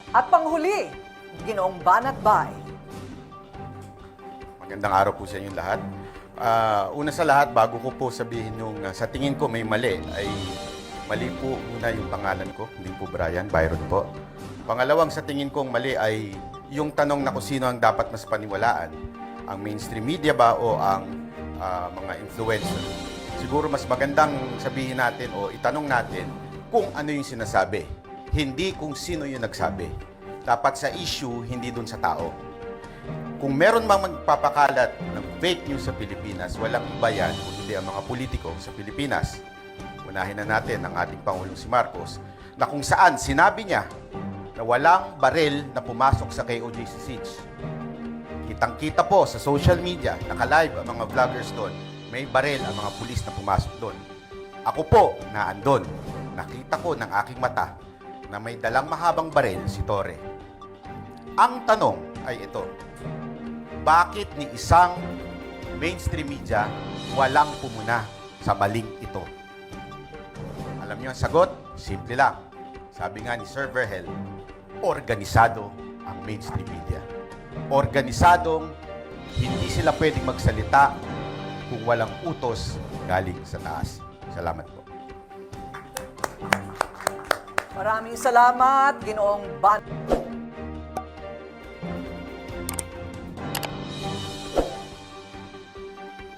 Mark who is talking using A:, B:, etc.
A: At panghuli, Ginoong Banat Bay.
B: Magandang araw po sa inyong lahat. Una sa lahat, bago ko po sabihin yung sa tingin ko may mali, ay mali po muna yung pangalan ko, hindi po Brian, Byron po. Pangalawang sa tingin kong mali ay yung tanong na kung sino ang dapat mas paniwalaan, ang mainstream media ba o ang mga influencer. Siguro mas magandang sabihin natin o itanong natin kung ano yung sinasabi, hindi kung sino yung nagsabi. Dapat sa issue, hindi dun sa tao. Kung meron mang magpapakalat ng fake news sa Pilipinas, walang iba yan kung hindi ang mga politiko sa Pilipinas. Unahin na natin ang ating Pangulong si Marcos, na kung saan sinabi niya na walang baril na pumasok sa KOJC Siege. Kitang-kita po sa social media, naka-live ang mga vloggers doon, may baril ang mga pulis na pumasok doon. Ako po, naandun. Nakita ko ng aking mata na may dalang mahabang baril si Torre. Ang tanong ay ito, bakit ni isang mainstream media walang pumuna sa maling ito? Alam niyo ang sagot? Simple lang. Sabi nga ni Sir Verhel, organisado ang mainstream media. Organisadong hindi sila pwedeng magsalita kung walang utos galing sa taas. Salamat po.
A: Maraming salamat, Ginoong Banat.